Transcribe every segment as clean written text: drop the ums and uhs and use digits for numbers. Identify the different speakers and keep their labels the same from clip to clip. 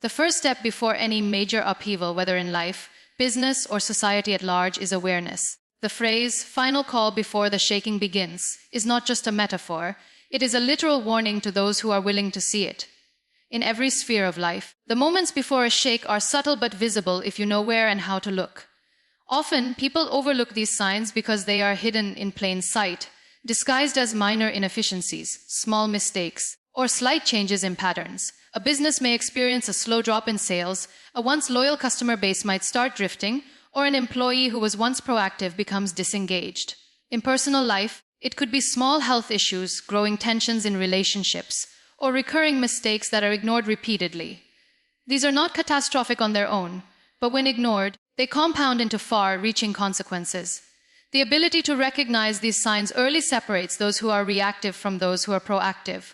Speaker 1: The first step before any major upheaval, whether in life, business, or society at large, is awareness. The phrase, "final call before the shaking begins," is not just a metaphor, it is a literal warning to those who are willing to see it. In every sphere of life, the moments before a shake are subtle but visible if you know where and how to look. Often, people overlook these signs because they are hidden in plain sight, disguised as minor inefficiencies, small mistakes, or slight changes in patterns. A business may experience a slow drop in sales, a once loyal customer base might start drifting, or an employee who was once proactive becomes disengaged. In personal life, it could be small health issues, growing tensions in relationships, or recurring mistakes that are ignored repeatedly. These are not catastrophic on their own, but when ignored, they compound into far-reaching consequences. The ability to recognize these signs early separates those who are reactive from those who are proactive.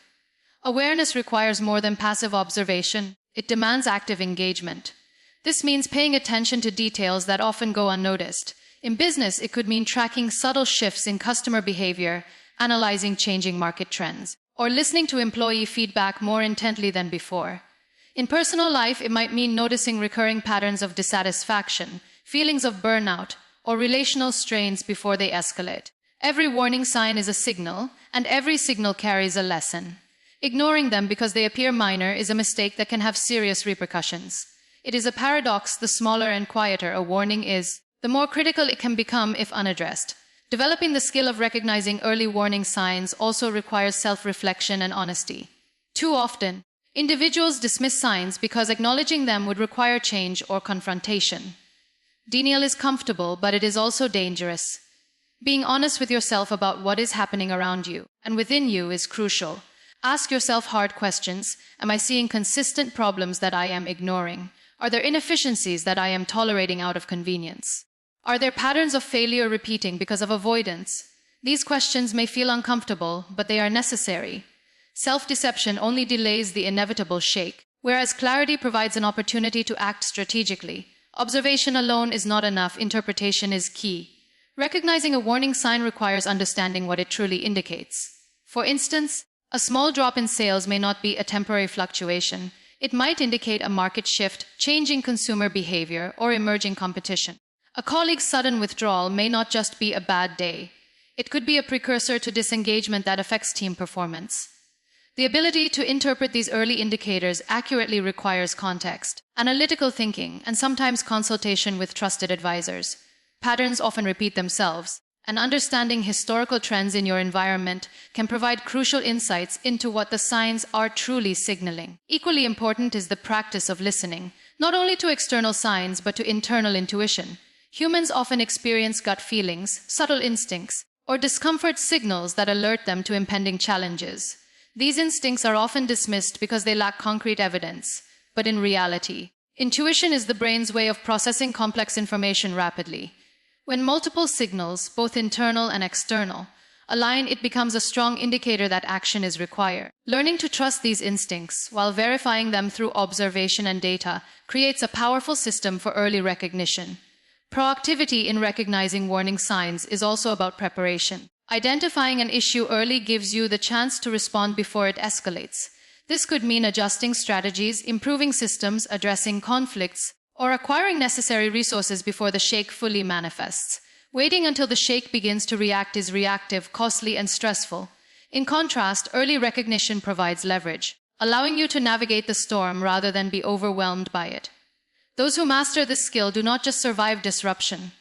Speaker 1: Awareness requires more than passive observation. It demands active engagement. This means paying attention to details that often go unnoticed. In business, it could mean tracking subtle shifts in customer behavior, analyzing changing market trends, or listening to employee feedback more intently than before. In personal life, it might mean noticing recurring patterns of dissatisfaction, feelings of burnout, or relational strains before they escalate. Every warning sign is a signal, and every signal carries a lesson. Ignoring them because they appear minor is a mistake that can have serious repercussions. It is a paradox: the smaller and quieter a warning is, the more critical it can become if unaddressed. Developing the skill of recognizing early warning signs also requires self-reflection and honesty. Too often, individuals dismiss signs because acknowledging them would require change or confrontation. Denial is comfortable, but it is also dangerous. Being honest with yourself about what is happening around you and within you is crucial. Ask yourself hard questions. Am I seeing consistent problems that I am ignoring? Are there inefficiencies that I am tolerating out of convenience? Are there patterns of failure repeating because of avoidance? These questions may feel uncomfortable, but they are necessary. Self-deception only delays the inevitable shake, whereas clarity provides an opportunity to act strategically. Observation alone is not enough. Interpretation is key. Recognizing a warning sign requires understanding what it truly indicates. For instance, a small drop in sales may not be a temporary fluctuation. It might indicate a market shift, changing consumer behavior, or emerging competition. A colleague's sudden withdrawal may not just be a bad day. It could be a precursor to disengagement that affects team performance. The ability to interpret these early indicators accurately requires context, analytical thinking, and sometimes consultation with trusted advisors. Patterns often repeat themselves, and understanding historical trends in your environment can provide crucial insights into what the signs are truly signaling. Equally important is the practice of listening, not only to external signs but to internal intuition. Humans often experience gut feelings, subtle instincts, or discomfort signals that alert them to impending challenges. These instincts are often dismissed because they lack concrete evidence, but in reality, intuition is the brain's way of processing complex information rapidly. When multiple signals, both internal and external, align, it becomes a strong indicator that action is required. Learning to trust these instincts while verifying them through observation and data creates a powerful system for early recognition. Proactivity in recognizing warning signs is also about preparation. Identifying an issue early gives you the chance to respond before it escalates. This could mean adjusting strategies, improving systems, addressing conflicts, or acquiring necessary resources before the shake fully manifests. Waiting until the shake begins to react is reactive, costly, and stressful. In contrast, early recognition provides leverage, allowing you to navigate the storm rather than be overwhelmed by it. Those who master this skill do not just survive disruption.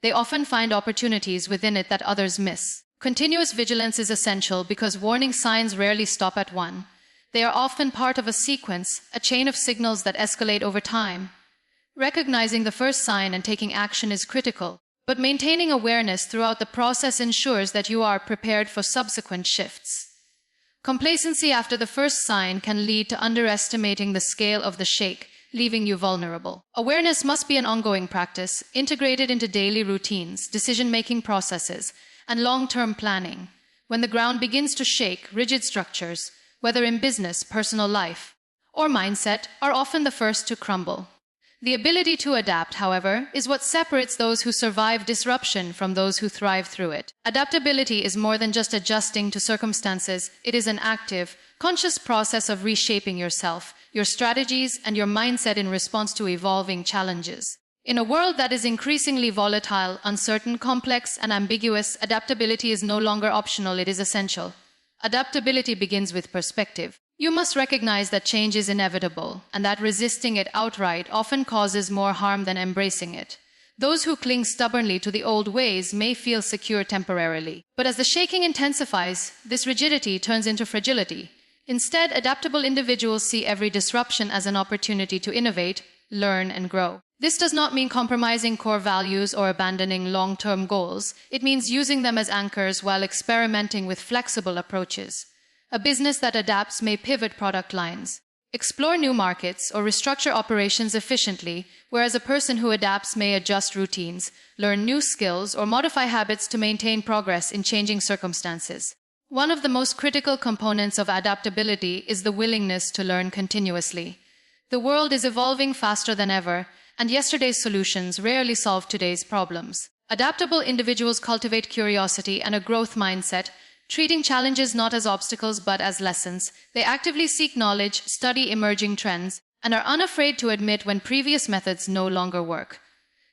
Speaker 1: They often find opportunities within it that others miss. Continuous vigilance is essential because warning signs rarely stop at one. They are often part of a sequence, a chain of signals that escalate over time. Recognizing the first sign and taking action is critical, but maintaining awareness throughout the process ensures that you are prepared for subsequent shifts. Complacency after the first sign can lead to underestimating the scale of the shake, leaving you vulnerable. Awareness must be an ongoing practice, integrated into daily routines, decision-making processes, and long-term planning. When the ground begins to shake, rigid structures, whether in business, personal life, or mindset, are often the first to crumble. The ability to adapt, however, is what separates those who survive disruption from those who thrive through it. Adaptability is more than just adjusting to circumstances. It is an active, conscious process of reshaping yourself, your strategies, and your mindset in response to evolving challenges. In a world that is increasingly volatile, uncertain, complex, and ambiguous, adaptability is no longer optional, it is essential. Adaptability begins with perspective. You must recognize that change is inevitable, and that resisting it outright often causes more harm than embracing it. Those who cling stubbornly to the old ways may feel secure temporarily, but as the shaking intensifies, this rigidity turns into fragility. Instead, adaptable individuals see every disruption as an opportunity to innovate, learn, and grow. This does not mean compromising core values or abandoning long-term goals. It means using them as anchors while experimenting with flexible approaches. A business that adapts may pivot product lines, explore new markets, or restructure operations efficiently, whereas a person who adapts may adjust routines, learn new skills, or modify habits to maintain progress in changing circumstances. One of the most critical components of adaptability is the willingness to learn continuously. The world is evolving faster than ever, and yesterday's solutions rarely solve today's problems. Adaptable individuals cultivate curiosity and a growth mindset, treating challenges not as obstacles but as lessons. They actively seek knowledge, study emerging trends, and are unafraid to admit when previous methods no longer work.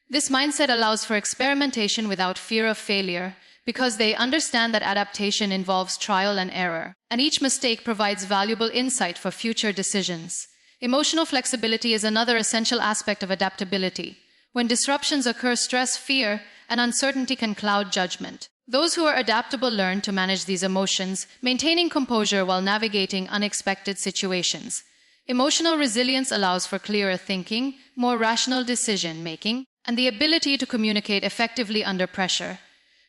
Speaker 1: This mindset allows for experimentation without fear of failure, because they understand that adaptation involves trial and error, and each mistake provides valuable insight for future decisions. Emotional flexibility is another essential aspect of adaptability. When disruptions occur, stress, fear, and uncertainty can cloud judgment. Those who are adaptable learn to manage these emotions, maintaining composure while navigating unexpected situations. Emotional resilience allows for clearer thinking, more rational decision-making, and the ability to communicate effectively under pressure.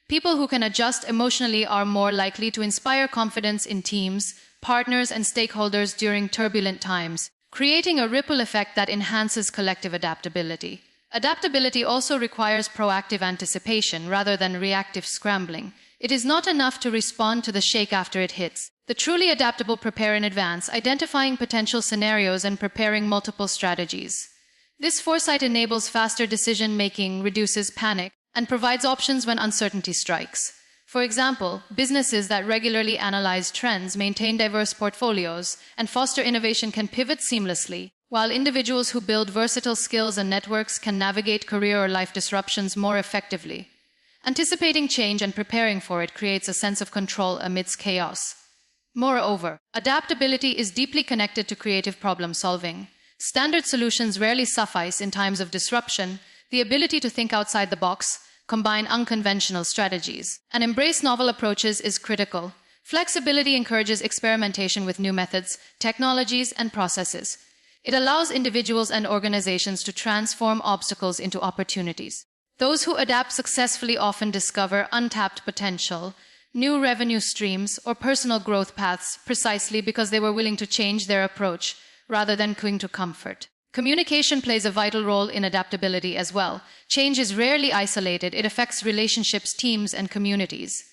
Speaker 1: People who can adjust emotionally are more likely to inspire confidence in teams, partners, and stakeholders during turbulent times, creating a ripple effect that enhances collective adaptability. Adaptability also requires proactive anticipation rather than reactive scrambling. It is not enough to respond to the shake after it hits. The truly adaptable prepare in advance, identifying potential scenarios and preparing multiple strategies. This foresight enables faster decision-making, reduces panic, and provides options when uncertainty strikes. For example, businesses that regularly analyze trends, maintain diverse portfolios, and foster innovation can pivot seamlessly, while individuals who build versatile skills and networks can navigate career or life disruptions more effectively. Anticipating change and preparing for it creates a sense of control amidst chaos. Moreover, adaptability is deeply connected to creative problem solving. Standard solutions rarely suffice in times of disruption. The ability to think outside the box, combine unconventional strategies, and embrace novel approaches is critical. Flexibility encourages experimentation with new methods, technologies, and processes. It allows individuals and organizations to transform obstacles into opportunities. Those who adapt successfully often discover untapped potential, new revenue streams, or personal growth paths precisely because they were willing to change their approach rather than cling to comfort. Communication plays a vital role in adaptability as well. Change is rarely isolated. It affects relationships, teams, and communities.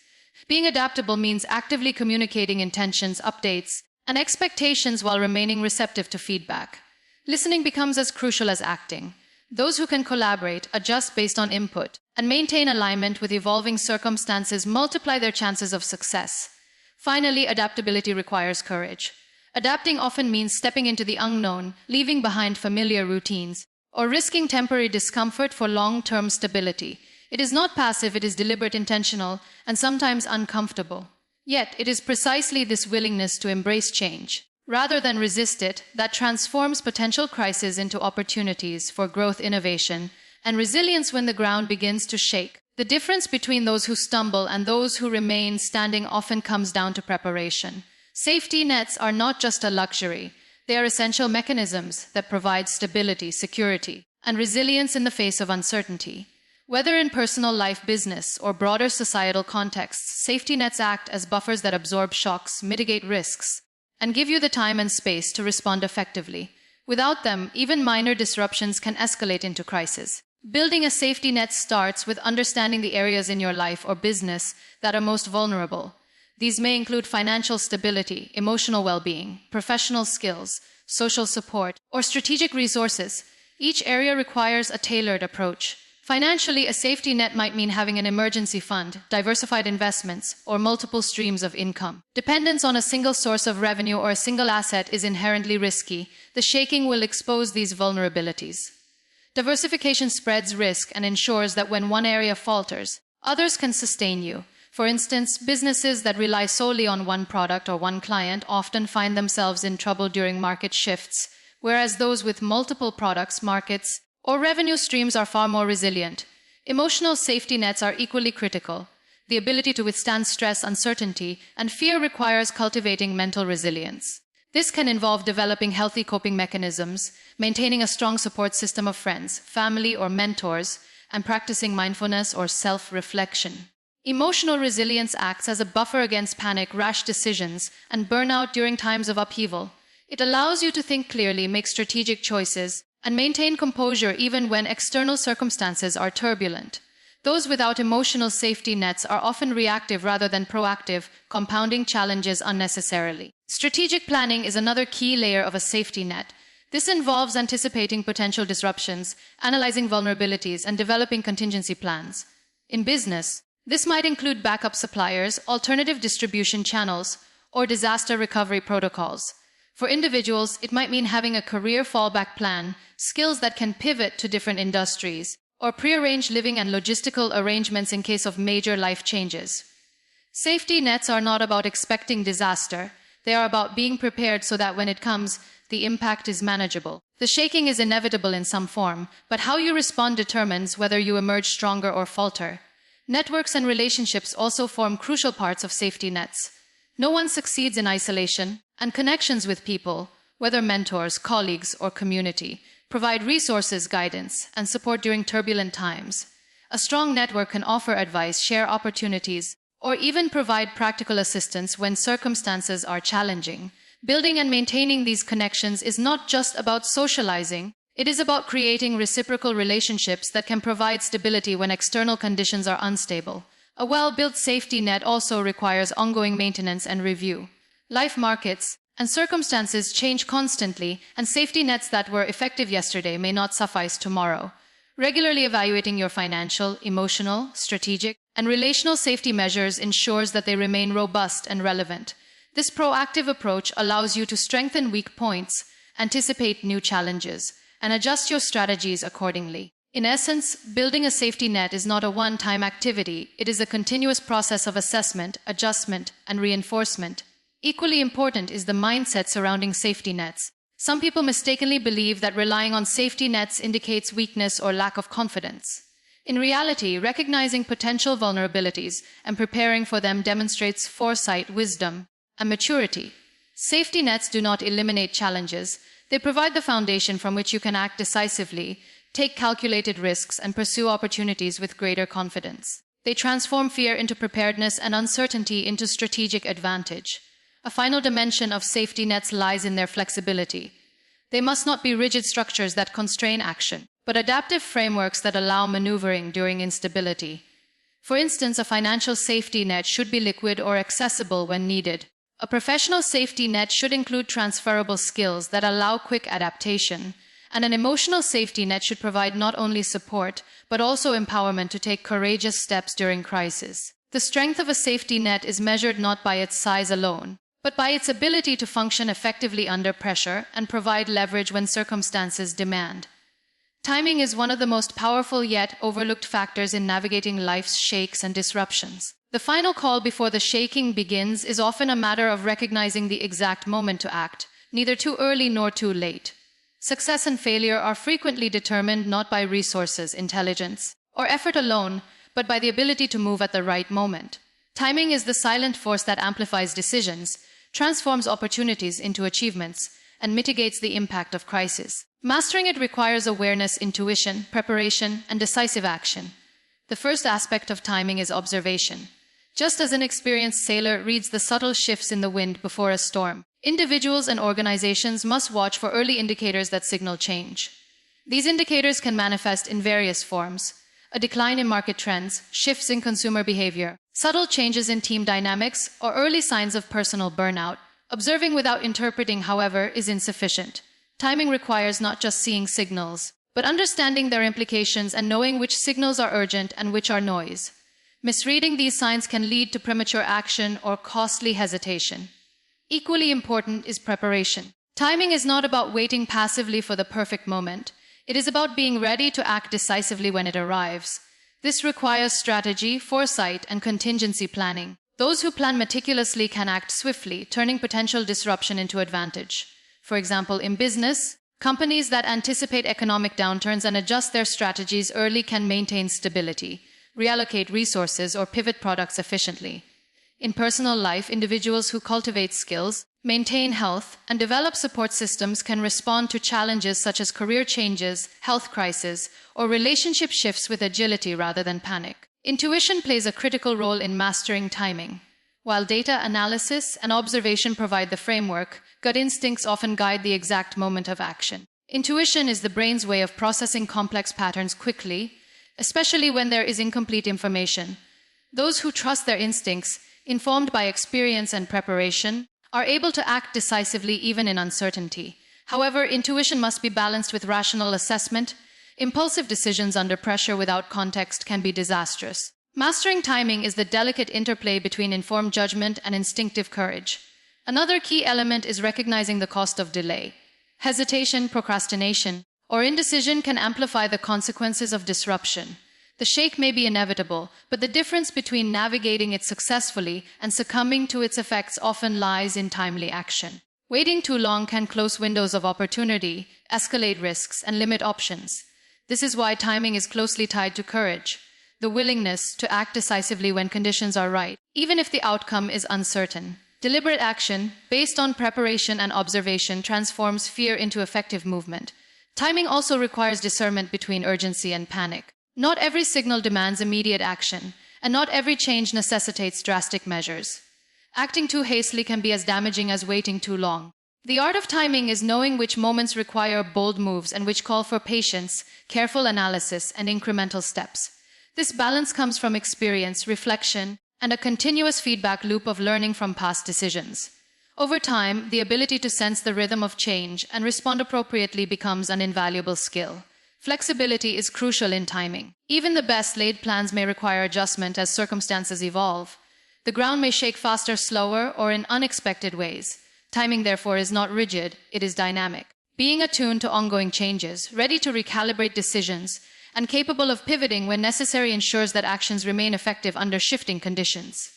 Speaker 1: Being adaptable means actively communicating intentions, updates, and expectations while remaining receptive to feedback. Listening becomes as crucial as acting. Those who can collaborate, adjust based on input, and maintain alignment with evolving circumstances multiply their chances of success. Finally, adaptability requires courage. Adapting often means stepping into the unknown, leaving behind familiar routines, or risking temporary discomfort for long-term stability. It is not passive, it is deliberate, intentional, and sometimes uncomfortable. Yet, it is precisely this willingness to embrace change, rather than resist it, that transforms potential crises into opportunities for growth, innovation, and resilience when the ground begins to shake. The difference between those who stumble and those who remain standing often comes down to preparation. Safety nets are not just a luxury. They are essential mechanisms that provide stability, security, and resilience in the face of uncertainty. Whether in personal life, business, or broader societal contexts, safety nets act as buffers that absorb shocks, mitigate risks, and give you the time and space to respond effectively. Without them, even minor disruptions can escalate into crisis. Building a safety net starts with understanding the areas in your life or business that are most vulnerable. These may include financial stability, emotional well-being, professional skills, social support, or strategic resources. Each area requires a tailored approach. Financially, a safety net might mean having an emergency fund, diversified investments, or multiple streams of income. Dependence on a single source of revenue or a single asset is inherently risky. The shaking will expose these vulnerabilities. Diversification spreads risk and ensures that when one area falters, others can sustain you. For instance, businesses that rely solely on one product or one client often find themselves in trouble during market shifts, whereas those with multiple products, markets, or revenue streams are far more resilient. Emotional safety nets are equally critical. The ability to withstand stress, uncertainty, and fear requires cultivating mental resilience. This can involve developing healthy coping mechanisms, maintaining a strong support system of friends, family, or mentors, and practicing mindfulness or self-reflection. Emotional resilience acts as a buffer against panic, rash decisions, and burnout during times of upheaval. It allows you to think clearly, make strategic choices, and maintain composure even when external circumstances are turbulent. Those without emotional safety nets are often reactive rather than proactive, compounding challenges unnecessarily. Strategic planning is another key layer of a safety net. This involves anticipating potential disruptions, analyzing vulnerabilities, and developing contingency plans. In business, this might include backup suppliers, alternative distribution channels, or disaster recovery protocols. For individuals, it might mean having a career fallback plan, skills that can pivot to different industries, or prearranged living and logistical arrangements in case of major life changes. Safety nets are not about expecting disaster. They are about being prepared so that when it comes, the impact is manageable. The shaking is inevitable in some form, but how you respond determines whether you emerge stronger or falter. Networks and relationships also form crucial parts of safety nets. No one succeeds in isolation, and connections with people, whether mentors, colleagues, or community, provide resources, guidance, and support during turbulent times. A strong network can offer advice, share opportunities, or even provide practical assistance when circumstances are challenging. Building and maintaining these connections is not just about socializing, it is about creating reciprocal relationships that can provide stability when external conditions are unstable. A well-built safety net also requires ongoing maintenance and review. Life markets and circumstances change constantly, and safety nets that were effective yesterday may not suffice tomorrow. Regularly evaluating your financial, emotional, strategic, and relational safety measures ensures that they remain robust and relevant. This proactive approach allows you to strengthen weak points, anticipate new challenges, and adjust your strategies accordingly. In essence, building a safety net is not a one-time activity. It is a continuous process of assessment, adjustment, and reinforcement. Equally important is the mindset surrounding safety nets. Some people mistakenly believe that relying on safety nets indicates weakness or lack of confidence. In reality, recognizing potential vulnerabilities and preparing for them demonstrates foresight, wisdom, and maturity. Safety nets do not eliminate challenges. They provide the foundation from which you can act decisively, take calculated risks, and pursue opportunities with greater confidence. They transform fear into preparedness and uncertainty into strategic advantage. A final dimension of safety nets lies in their flexibility. They must not be rigid structures that constrain action, but adaptive frameworks that allow maneuvering during instability. For instance, a financial safety net should be liquid or accessible when needed. A professional safety net should include transferable skills that allow quick adaptation. And an emotional safety net should provide not only support, but also empowerment to take courageous steps during crisis. The strength of a safety net is measured not by its size alone, but by its ability to function effectively under pressure and provide leverage when circumstances demand. Timing is one of the most powerful yet overlooked factors in navigating life's shakes and disruptions. The final call before the shaking begins is often a matter of recognizing the exact moment to act, neither too early nor too late. Success and failure are frequently determined not by resources, intelligence, or effort alone, but by the ability to move at the right moment. Timing is the silent force that amplifies decisions, transforms opportunities into achievements, and mitigates the impact of crisis. Mastering it requires awareness, intuition, preparation, and decisive action. The first aspect of timing is observation. Just as an experienced sailor reads the subtle shifts in the wind before a storm, individuals and organizations must watch for early indicators that signal change. These indicators can manifest in various forms: a decline in market trends, shifts in consumer behavior, subtle changes in team dynamics, or early signs of personal burnout. Observing without interpreting, however, is insufficient. Timing requires not just seeing signals, but understanding their implications and knowing which signals are urgent and which are noise. Misreading these signs can lead to premature action or costly hesitation. Equally important is preparation. Timing is not about waiting passively for the perfect moment. It is about being ready to act decisively when it arrives. This requires strategy, foresight, and contingency planning. Those who plan meticulously can act swiftly, turning potential disruption into advantage. For example, in business, companies that anticipate economic downturns and adjust their strategies early can maintain stability, reallocate resources, or pivot products efficiently. In personal life, individuals who cultivate skills, maintain health, and develop support systems can respond to challenges such as career changes, health crises, or relationship shifts with agility rather than panic. Intuition plays a critical role in mastering timing. While data analysis and observation provide the framework, gut instincts often guide the exact moment of action. Intuition is the brain's way of processing complex patterns quickly, especially when there is incomplete information. Those who trust their instincts, informed by experience and preparation, are able to act decisively even in uncertainty. However, intuition must be balanced with rational assessment. Impulsive decisions under pressure without context can be disastrous. Mastering timing is the delicate interplay between informed judgment and instinctive courage. Another key element is recognizing the cost of delay. Hesitation, procrastination, or indecision can amplify the consequences of disruption. The shake may be inevitable, but the difference between navigating it successfully and succumbing to its effects often lies in timely action. Waiting too long can close windows of opportunity, escalate risks, and limit options. This is why timing is closely tied to courage, the willingness to act decisively when conditions are right, even if the outcome is uncertain. Deliberate action, based on preparation and observation, transforms fear into effective movement. Timing also requires discernment between urgency and panic. Not every signal demands immediate action, and not every change necessitates drastic measures. Acting too hastily can be as damaging as waiting too long. The art of timing is knowing which moments require bold moves and which call for patience, careful analysis, and incremental steps. This balance comes from experience, reflection, and a continuous feedback loop of learning from past decisions. Over time, the ability to sense the rhythm of change and respond appropriately becomes an invaluable skill. Flexibility is crucial in timing. Even the best laid plans may require adjustment as circumstances evolve. The ground may shake faster, slower, or in unexpected ways. Timing, therefore, is not rigid, it is dynamic. Being attuned to ongoing changes, ready to recalibrate decisions, and capable of pivoting when necessary ensures that actions remain effective under shifting conditions.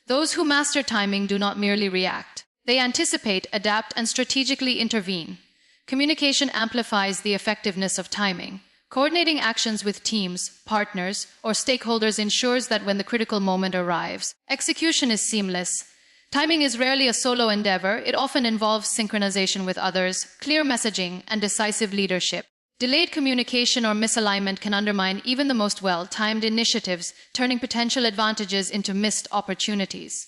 Speaker 1: Those who master timing do not merely react. They anticipate, adapt, and strategically intervene. Communication amplifies the effectiveness of timing. Coordinating actions with teams, partners, or stakeholders ensures that when the critical moment arrives, execution is seamless. Timing is rarely a solo endeavor. It often involves synchronization with others, clear messaging, and decisive leadership. Delayed communication or misalignment can undermine even the most well-timed initiatives, turning potential advantages into missed opportunities.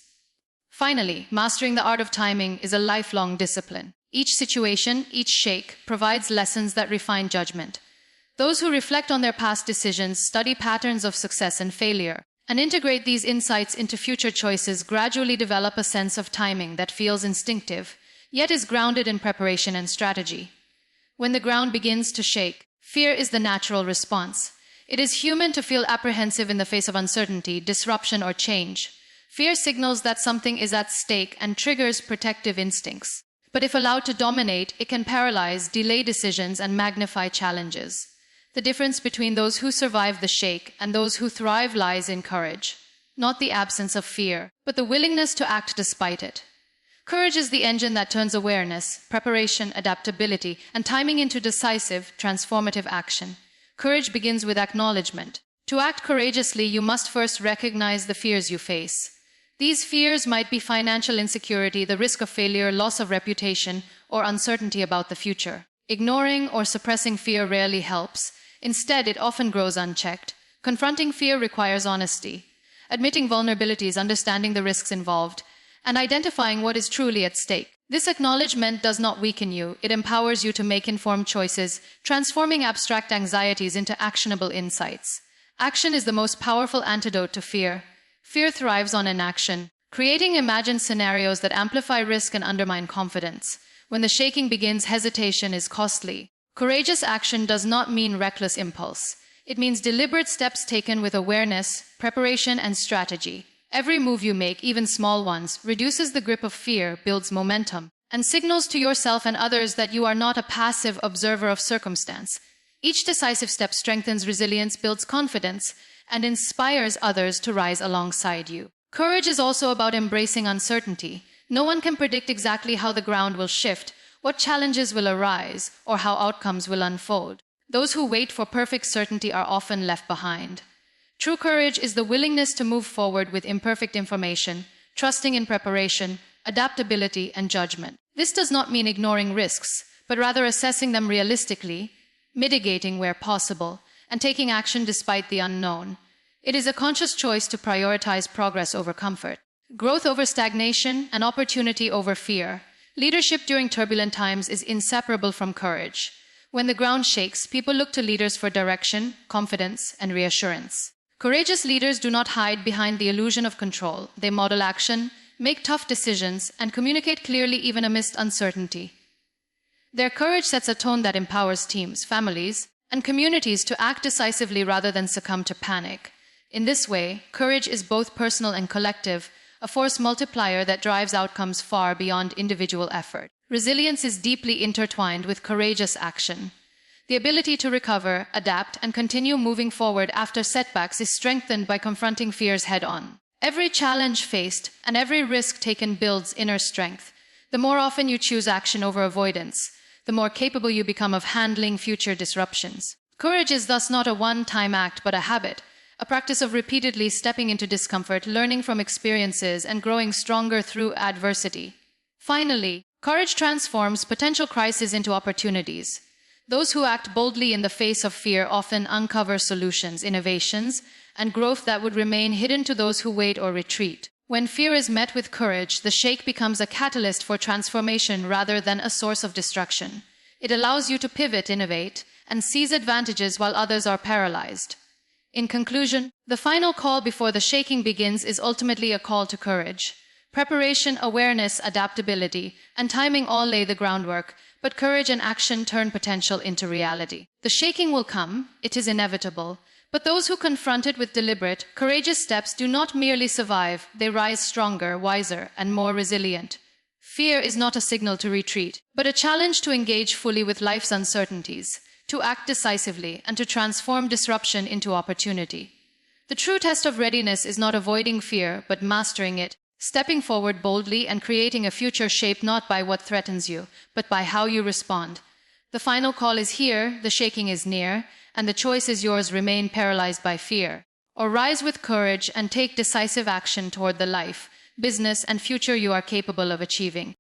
Speaker 1: Finally, mastering the art of timing is a lifelong discipline. Each situation, each shake, provides lessons that refine judgment. Those who reflect on their past decisions, study patterns of success and failure, and integrate these insights into future choices gradually develop a sense of timing that feels instinctive, yet is grounded in preparation and strategy. When the ground begins to shake, fear is the natural response. It is human to feel apprehensive in the face of uncertainty, disruption, or change. Fear signals that something is at stake and triggers protective instincts. But if allowed to dominate, it can paralyze, delay decisions, and magnify challenges. The difference between those who survive the shake and those who thrive lies in courage. Not the absence of fear, but the willingness to act despite it. Courage is the engine that turns awareness, preparation, adaptability, and timing into decisive, transformative action. Courage begins with acknowledgement. To act courageously, you must first recognize the fears you face. These fears might be financial insecurity, the risk of failure, loss of reputation, or uncertainty about the future. Ignoring or suppressing fear rarely helps. Instead, it often grows unchecked. Confronting fear requires honesty. Admitting vulnerabilities, understanding the risks involved, and identifying what is truly at stake. This acknowledgement does not weaken you. It empowers you to make informed choices, transforming abstract anxieties into actionable insights. Action is the most powerful antidote to fear. Fear thrives on inaction, creating imagined scenarios that amplify risk and undermine confidence. When the shaking begins, hesitation is costly. Courageous action does not mean reckless impulse. It means deliberate steps taken with awareness, preparation, and strategy. Every move you make, even small ones, reduces the grip of fear, builds momentum, and signals to yourself and others that you are not a passive observer of circumstance. Each decisive step strengthens resilience, builds confidence, and inspires others to rise alongside you. Courage is also about embracing uncertainty. No one can predict exactly how the ground will shift, what challenges will arise, or how outcomes will unfold. Those who wait for perfect certainty are often left behind. True courage is the willingness to move forward with imperfect information, trusting in preparation, adaptability, and judgment. This does not mean ignoring risks, but rather assessing them realistically, mitigating where possible, and taking action despite the unknown. It is a conscious choice to prioritize progress over comfort, growth over stagnation, and opportunity over fear. Leadership during turbulent times is inseparable from courage. When the ground shakes, people look to leaders for direction, confidence, and reassurance. Courageous leaders do not hide behind the illusion of control. They model action, make tough decisions, and communicate clearly even amidst uncertainty. Their courage sets a tone that empowers teams, families, and communities to act decisively rather than succumb to panic. In this way, courage is both personal and collective, a force multiplier that drives outcomes far beyond individual effort. Resilience is deeply intertwined with courageous action. The ability to recover, adapt, and continue moving forward after setbacks is strengthened by confronting fears head-on. Every challenge faced and every risk taken builds inner strength. The more often you choose action over avoidance, the more capable you become of handling future disruptions. Courage is thus not a one-time act but a habit, a practice of repeatedly stepping into discomfort, learning from experiences, and growing stronger through adversity. Finally, courage transforms potential crises into opportunities. Those who act boldly in the face of fear often uncover solutions, innovations, and growth that would remain hidden to those who wait or retreat. When fear is met with courage, the shake becomes a catalyst for transformation rather than a source of destruction. It allows you to pivot, innovate, and seize advantages while others are paralyzed. In conclusion, the final call before the shaking begins is ultimately a call to courage. Preparation, awareness, adaptability, and timing all lay the groundwork, but courage and action turn potential into reality. The shaking will come, it is inevitable, but those who confront it with deliberate, courageous steps do not merely survive, they rise stronger, wiser, and more resilient. Fear is not a signal to retreat, but a challenge to engage fully with life's uncertainties, to act decisively, and to transform disruption into opportunity. The true test of readiness is not avoiding fear, but mastering it, stepping forward boldly and creating a future shaped not by what threatens you, but by how you respond. The final call is here, the shaking is near, and the choice is yours: remain paralyzed by fear, or rise with courage and take decisive action toward the life, business, and future you are capable of achieving.